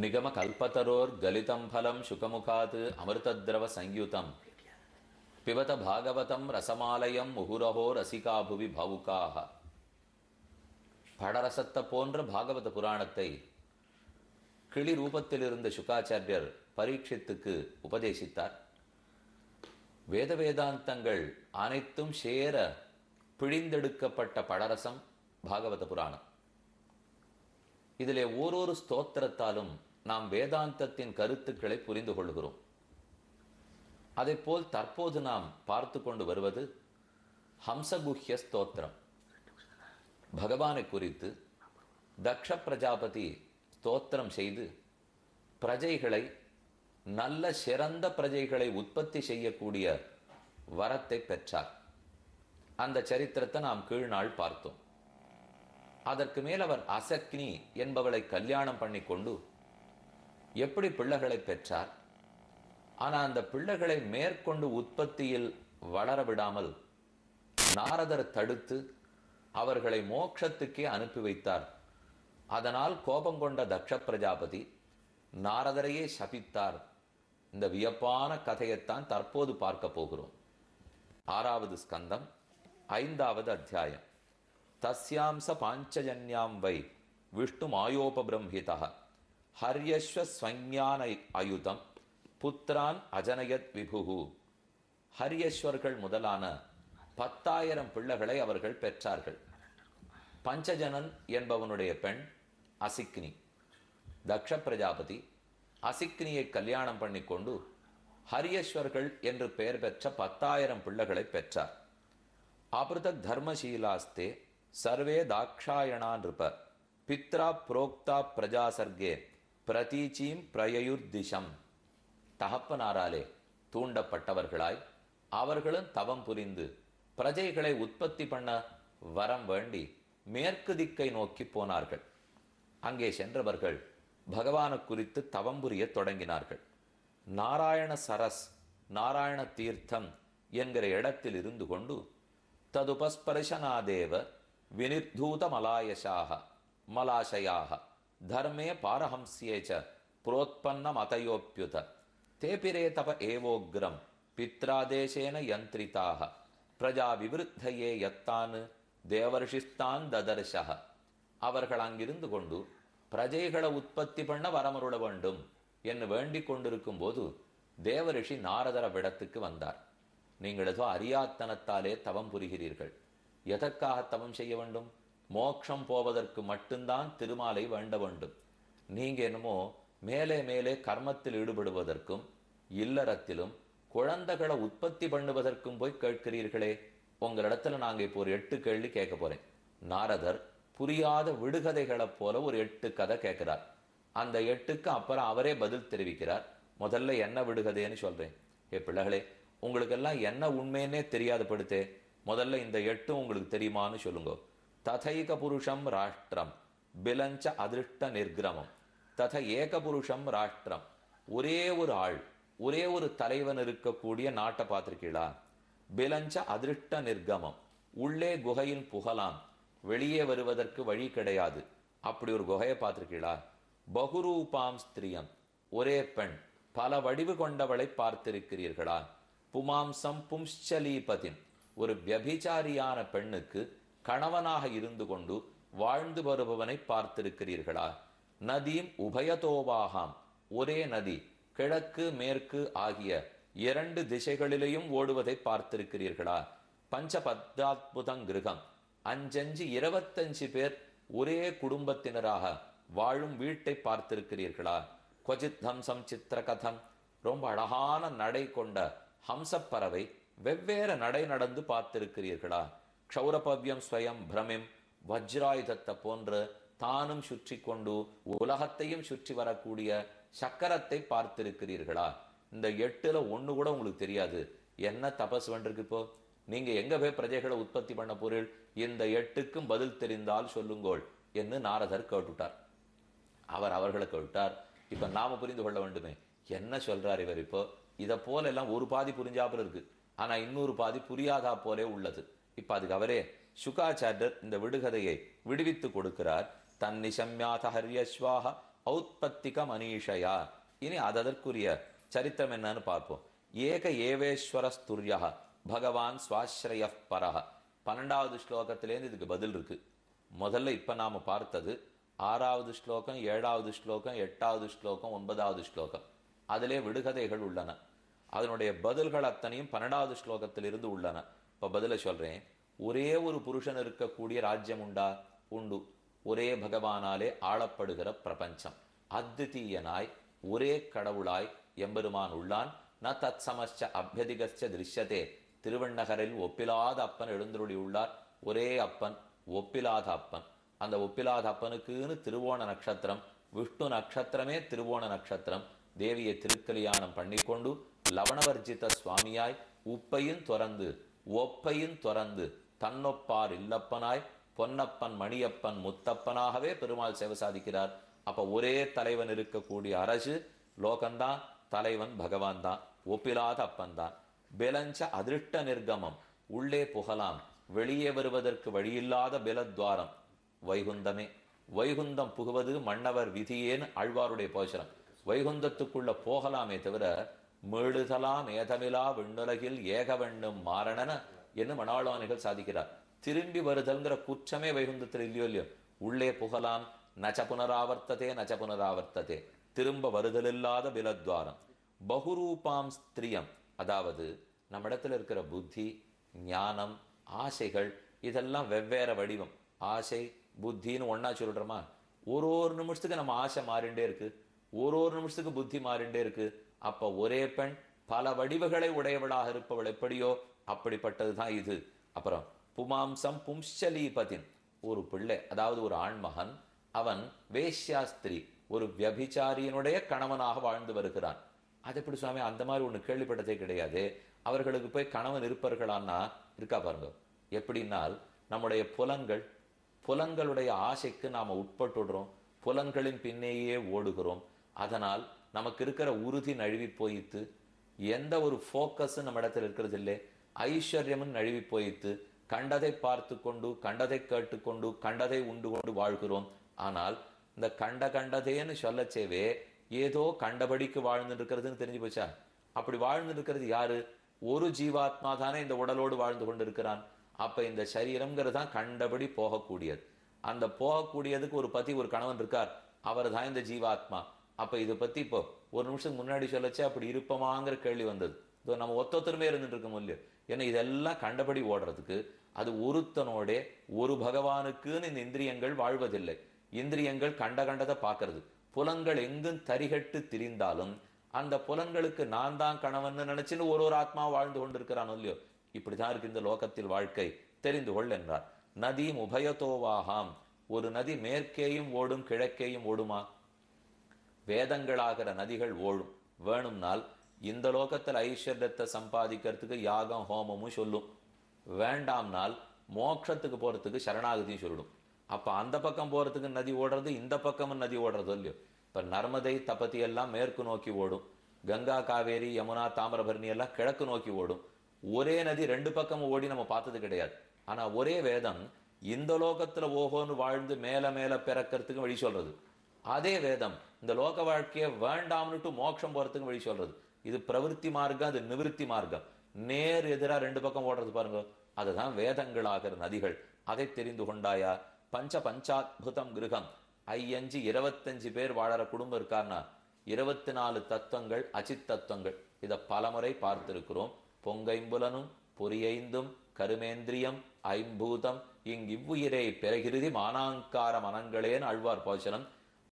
நிகம கல்பத்தரோர் கலிதம் பலம் சுகமுகாத் அமிர்தத்ரவ சயுதம் பிபத பாகவதம் ரசமாலயம் முகுரஹோ ரசிகாபுவி பவுகாக. படரசத்தை போன்ற பாகவத புராணத்தை கிளி ரூபத்தில் இருந்த சுகாச்சாரியர் பரீட்சித்துக்கு உபதேசித்தார். வேத வேதாந்தங்கள் அனைத்தும் சேர பிழிந்தெடுக்கப்பட்ட படரசம் பாகவத புராணம். இதிலே ஓரொரு ஸ்தோத்திரத்தாலும் நாம் வேதாந்தத்தின் கருத்துக்களை புரிந்து கொள்கிறோம். அதைப்போல் தற்போது நாம் பார்த்து கொண்டு வருவது ஹம்சகுஹ்ய ஸ்தோத்திரம். பகவானை குறித்து தக்ஷ பிரஜாபதி ஸ்தோத்திரம் செய்து பிரஜைகளை, நல்ல சிறந்த பிரஜைகளை உற்பத்தி செய்யக்கூடிய வரத்தை பெற்றார். அந்த சரித்திரத்தை நாம் கீழ்நாள் பார்த்தோம். அதற்கு மேல் அவர் அசக்னி என்பவளை கல்யாணம் பண்ணி கொண்டு எப்படி பிள்ளைகளை பெற்றார். ஆனால் அந்த பிள்ளைகளை மேற்கொண்டு உற்பத்தியில் வளர விடாமல் நாரதர் தடுத்து அவர்களை மோட்சத்துக்கே அனுப்பி வைத்தார். அதனால் கோபம் கொண்ட தக்ஷ பிரஜாபதி நாரதரையே சபித்தார். இந்த வியப்பான கதையைத்தான் தற்போது பார்க்க போகிறோம். 6வது ஸ்கந்தம் 5வது அத்தியாயம். தஸ்யாம்ச பாஞ்சஜன்யாம் வை விஷ்ணு மாயோபிரம்ஹிதா ஹர்யஸ்வ ஸ்வஞான அயுதம் புத்திரான் அஜனயத் விபுகு. ஹரியஸ்வர்கள் முதலான 10,000 பிள்ளைகளை அவர்கள் பெற்றார்கள். பஞ்சஜனன் என்பவனுடைய பெண் அசிக்னி. தக்ஷ பிரஜாபதி அசிக்னியை கல்யாணம் பண்ணி கொண்டு ஹரியஸ்வர்கள் என்று பெயர் பெற்ற 10,000 பிள்ளைகளை பெற்றார். அபிருதக் தர்மசீலாஸ்தே சர்வே தாக்ஷாயணா நிருப பித்ரா புரோக்தா பிரஜாசர்கே பிரதீச்சீம் பிரயுர்திஷம். தகப்பனாராலே தூண்டப்பட்டவர்களாய் அவர்களும் தவம் புரிந்து பிரஜைகளை உற்பத்தி பண்ண வரம் வேண்டி மேற்கு திக்கை நோக்கி போனார்கள். அங்கே சென்றவர்கள் பகவானை குறித்து தவம் புரிய தொடங்கினார்கள். நாராயண சரஸ், நாராயண தீர்த்தம் என்கிற இடத்தில் இருந்து கொண்டு ததுபஸ்பர்ஷனாதேவ வினிர்தூத மலாசயாக தர்மே பாரஹம்ஸ்யேச்ச புரோத்பன்ன மதயோப்யுத தேபிரே தப ஏவோக்ரம் பித்ராதேசேன யந்திரிதாக பிரஜா விவருத்தையே யத்தான் தேவர்ஷிஸ்தான் ததர்ஷக. அவர்கள் அங்கிருந்து கொண்டு பிரஜைகளை உற்பத்தி பண்ண வரமருள வேண்டும் என்று வேண்டிக் கொண்டிருக்கும் போது தேவரிஷி நாரதர விடத்துக்கு வந்தார். நீங்கள் ஏதோ அறியாத்தனத்தாலே தவம் புரிகிறீர்கள். எதற்காக தவம் செய்ய வேண்டும்? மோட்சம் போவதற்கு மட்டும்தான் திருமாலை வேண்ட வேண்டும். நீங்க என்னமோ மேலே மேலே கர்மத்தில் ஈடுபடுவதற்கும் இல்லறத்திலும் குழந்தைகளை உற்பத்தி பண்ணுவதற்கும் போய் கேட்கிறீர்களே. உங்களிடத்துல நாங்க இப்போ ஒரு 8 கேள்வி கேட்க போறேன். நாரதர் புரியாத விடுகதைகளைப் போல ஒரு 8 கதை கேட்கிறார். அந்த 8க்கு அப்புறம் அவரே பதில் தெரிவிக்கிறார். முதல்ல என்ன விடுகதைன்னு சொல்றேன். பிள்ளைகளே, உங்களுக்கெல்லாம் என்ன உண்மைன்னே தெரியாத படுத்தே, முதல்ல இந்த 8 உங்களுக்கு தெரியுமான்னு சொல்லுங்க. ததைக புருஷம் ராஷ்டிரம் பிலஞ்ச அதிருஷ்ட நிர்கிரமம். தத ஏக புருஷம் ராஷ்டிரம், ஒரே ஒரு ஆள், ஒரே ஒரு தலைவன் இருக்கக்கூடிய நாட்டை பார்த்திருக்கீங்களா? பிலஞ்ச அதிருஷ்ட நிர்கமம், உள்ளே குகையில் புகலாம், வெளியே வருவதற்கு வழி கிடையாது, அப்படி ஒரு குகையை பார்த்திருக்கீங்களா? பகுரூபாம் ஸ்திரியம், ஒரே பெண், பல வடிவு கொண்டவளை பார்த்திருக்கிறீர்களா? புமாம்சம் பும்ச்சலீபதின், ஒரு வியபிச்சாரியான பெண்ணுக்கு கணவனாக இருந்து கொண்டு வாழ்ந்து வருபவனை பார்த்திருக்கிறீர்களா? நதீம் உபயதோவாகாம், ஒரே நதி கிழக்கு மேற்கு ஆகிய 2 திசைகளிலேயும் ஓடுவதை பார்த்திருக்கிறீர்களா? பஞ்சபத்தாத்புதம் கிரகம், 5 25 பேர் ஒரே குடும்பத்தினராக வாழும் வீட்டை பார்த்திருக்கிறீர்களா? கொஜித் ஹம்சம் சித்திரகதம், ரொம்ப அழகான நடை கொண்ட ஹம்சப்பறவை வெவ்வேறு நடை நடந்து பார்த்திருக்கிறீர்களா? க்ஷௌரபவ்யம் ஸ்வயம் பிரமிம், வஜ்ராயுதத்தை போன்ற தானும் சுற்றி கொண்டு உலகத்தையும் சுற்றி வரக்கூடிய சக்கரத்தை பார்த்திருக்கிறீர்களா? இந்த 8ல 1 கூட உங்களுக்கு தெரியாது. என்ன தபஸ் வேண்டிருக்கு இப்போ? நீங்க எங்க போய் பிரஜைகளை உற்பத்தி பண்ண பொருள்? இந்த 8க்கும் பதில் தெரிந்தால் சொல்லுங்கோள் என்று நாரதர் கேட்டுட்டார். அவர்களை கேட்டார். இப்ப நாம புரிந்து கொள்ள வேண்டுமே, என்ன சொல்றார் இவர்? இப்போ இதை போல எல்லாம் ஒரு பாதி புரிஞ்சாப்புல இருக்கு, ஆனா இன்னொரு பாதி புரியாதா போலே உள்ளது. இப்ப அதுக்கு அவரே சுகாச்சாரியர் இந்த விடுகதையை விடுவித்து கொடுக்கிறார். தன்னிசம்யாத ஹரியஸ்வாக ஔத்பத்திக மனிஷயா. இனி அதற்குரிய சரித்திரம் என்னன்னு பார்ப்போம். ஏக ஏவேஸ்வர ஸ்துர்யா பகவான் ஸ்வாஸ்ரய பரஹ. 12வது ஸ்லோகத்திலேருந்து இதுக்கு பதில் இருக்கு. முதல்ல இப்ப நாம பார்த்தது 6வது ஸ்லோகம், 7வது ஸ்லோகம், 8வது ஸ்லோகம், 9வது ஸ்லோகம். அதிலே விடுகதைகள் உள்ளன. அதனுடைய பதில்கள் அத்தனையும் 12வது ஸ்லோகத்தில் இருந்து உள்ளன. இப்ப பதில சொல்றேன். ஒரே ஒரு புருஷன் இருக்கக்கூடிய ராஜ்யம் உண்டா? உண்டு. ஒரே பகவானாலே ஆளப்படுகிற பிரபஞ்சம். அத்விதீயனாய் ஒரே கடவுளாய் எம்பெருமான் உள்ளான். ந தத் சமஸ்ச அபியதிகஸ்ச திருஷ்யதே. திருவண்ணகரில் ஒப்பிலாத அப்பன் எழுந்தருளி உள்ளார். ஒரே அப்பன், ஒப்பிலாத அப்பன். அந்த ஒப்பிலாத அப்பனுக்குன்னு திருவோண நட்சத்திரம், விஷ்ணு நட்சத்திரமே திருவோண நட்சத்திரம். தேவியை திருக்கல்யாணம் பண்ணிக்கொண்டு லவணவர்ஜித சுவாமியாய் உப்பையும் துறந்து ஒப்பையும் துறந்து தன்னொப்பார் இல்லப்பனாய் பொன்னப்பன் மணியப்பன் முத்தப்பனாகவே பெருமாள் சேவை சாதிக்கிறார். அப்ப ஒரே தலைவன் இருக்கக்கூடிய அரசு லோகந்தான், தலைவன் பகவான் தான், ஒப்பிலாத அப்பன் தான். பெலஞ்ச அதிருஷ்ட நிர்கமம், உள்ளே புகலாம் வெளியே வருவதற்கு வழியில்லாத பெலத்வாரம் வைகுந்தமே. வைகுந்தம் புகுவது மன்னவர் விதியேன்னு ஆழ்வாருடைய போஷனம். வைகுந்தத்துக்குள்ள போகலாமே தவிர மேடுதலாம் ஏதமிலா விண்ணுலகில் ஏகவண்ணும் மாறணன என்று மணாளவாணிகள் சாதிக்கிறார். திரும்பி வருதல்ங்கிற குற்றமே வைகுந்தத்தில் இல்லையோ இல்லையோ. உள்ளே புகலாம், நச்ச புனராவர்த்ததே நச்ச புனராவர்த்ததே, திரும்ப வருதலில்லாத பிலத்வாரம். பகுரூபாம் ஸ்திரியம், அதாவது நம்மிடத்துல இருக்கிற புத்தி, ஞானம், ஆசைகள் இதெல்லாம் வெவ்வேறு வடிவம். ஆசை புத்தின்னு ஒன்னா சொல்றோமா? ஒரு நிமிஷத்துக்கு நம்ம ஆசை மாறிண்டே இருக்கு, ஒரு நிமிஷத்துக்கு புத்தி மாறிண்டே இருக்கு. அப்ப ஒரே பெண் பல வடிவுகளை உடையவளாக இருப்பவள் எப்படியோ அப்படிப்பட்டதுதான் இது. அப்புறம் புமாம்சம் பும்சலீபதின், ஒரு பிள்ளை, அதாவது ஒரு ஆண்மகன், அவன் வேஷ்யாஸ்திரி, ஒரு வியபிச்சாரியினுடைய கணவனாக வாழ்ந்து வருகிறான். அது எப்படி சுவாமி? அந்த மாதிரி ஒண்ணு கேள்விப்பட்டதே கிடையாது. அவர்களுக்கு போய் கணவன் இருப்பார்களான்னா இருக்கா பாருங்க. எப்படின்னால் நம்முடைய புலன்களுடைய ஆசைக்கு நாம உட்பட்டுடுறோம், புலன்களின் பின்னேயே ஓடுகிறோம். அதனால் நமக்கு இருக்கிற உறுதி நழுவி போயித்து, எந்த ஒரு போக்கஸ் நம்ம இடத்துல இருக்கிறது இல்லை, ஐஸ்வர்யமும் நழுவி போயித்து, கண்டதை பார்த்து கொண்டு கண்டதை கேட்டுக்கொண்டு கண்டதை உண்டு கொண்டு வாழ்கிறோம். ஆனால் இந்த கண்டதேன்னு சொல்லச்சேவே ஏதோ கண்டபடிக்கு வாழ்ந்து இருக்கிறதுன்னு தெரிஞ்சு போச்சா? அப்படி வாழ்ந்து இருக்கிறது யாரு? ஒரு ஜீவாத்மா தானே இந்த உடலோடு வாழ்ந்து கொண்டிருக்கிறான். அப்ப இந்த சரீரம்ங்கிறது தான் கண்டபடி போகக்கூடியது. அந்த போகக்கூடியதுக்கு ஒரு பத்தி ஒரு கணவன் இருக்கார், அவர் தான் இந்த ஜீவாத்மா. அப்ப இதை பத்தி இப்போ ஒரு நிமிஷம் முன்னாடி சொல்லச்சே அப்படி இருப்பமாங்கிற கேள்வி வந்தது. இதோ நம்ம ஒத்தொத்தருமே இருந்துட்டு இருக்க முடியும். ஏன்னா இதெல்லாம் கண்டபடி ஓடுறதுக்கு அது ஒருத்தனோட ஒரு பகவானுக்குன்னு இந்த இந்திரியங்கள் வாழ்வதில்லை. இந்திரியங்கள் கண்டதை பார்க்கறது. புலன்கள் எங்கும் தரிகட்டு திரிந்தாலும் அந்த புலன்களுக்கு நான் தான் கணவன் நினைச்சுன்னு ஒரு ஆத்மா வாழ்ந்து கொண்டிருக்கிறான் இல்லையோ. இப்படிதான் இருக்கு இந்த லோகத்தில் வாழ்க்கை, தெரிந்து கொள் என்றார். நதி உபயத்தோவாகாம், ஒரு நதி மேற்கேயும் ஓடும் கிழக்கேயும் ஓடுமா? வேதங்களாகிற நதிகள் ஓடும். வேணும்னால் இந்த லோகத்தில் ஐஸ்வர்யத்தை சம்பாதிக்கிறதுக்கு யாகம் ஹோமமும் சொல்லும். வேண்டாம்னால் மோட்சத்துக்கு போறதுக்கு சரணாகதியும் சொல்லிடும். அப்ப அந்த பக்கம் போறதுக்கு நதி ஓடுறது, இந்த பக்கமும் நதி ஓடுறது இல்லையோ. இப்ப நர்மதை தபதி எல்லாம் மேற்கு நோக்கி ஓடும், கங்கா காவேரி யமுனா தாமிரபரணி எல்லாம் கிழக்கு நோக்கி ஓடும். ஒரே நதி ரெண்டு பக்கமும் ஓடி நம்ம பார்த்தது கிடையாது. ஆனா ஒரே வேதம் இந்த லோகத்துல ஓஹோன்னு வாழ்ந்து மேல மேல பிறக்கிறதுக்கு வழி சொல்றது. அதே வேதம் இந்த லோக வாழ்க்கைய வேண்டாம்னுட்டு மோட்சம் போறதுக்கு வழி சொல்றது. இது பிரவிற்த்தி மார்க்கம், அது நிவிருத்தி மார்க்கம். நேர் எதிரா ரெண்டு பக்கம் ஓடுறது பாருங்க. அதுதான் வேதங்களாகிற நதிகள். அதை தெரிந்து கொண்டாயா? பஞ்சாத்புதம் கிரகம், 25 பேர் வாழற குடும்பம் இருக்காருன்னா 24 தத்துவங்கள் அச்சித் தத்துவங்கள். இதை பலமுறை பார்த்திருக்கிறோம். பொங்கைம்புலனும் பொறியைந்தும் கருமேந்திரியம் ஐம்பூதம் இவ்வுயிரை பெறகிருதி மானாங்கார மனங்களேன்னு ஆழ்வார் போஷனம்.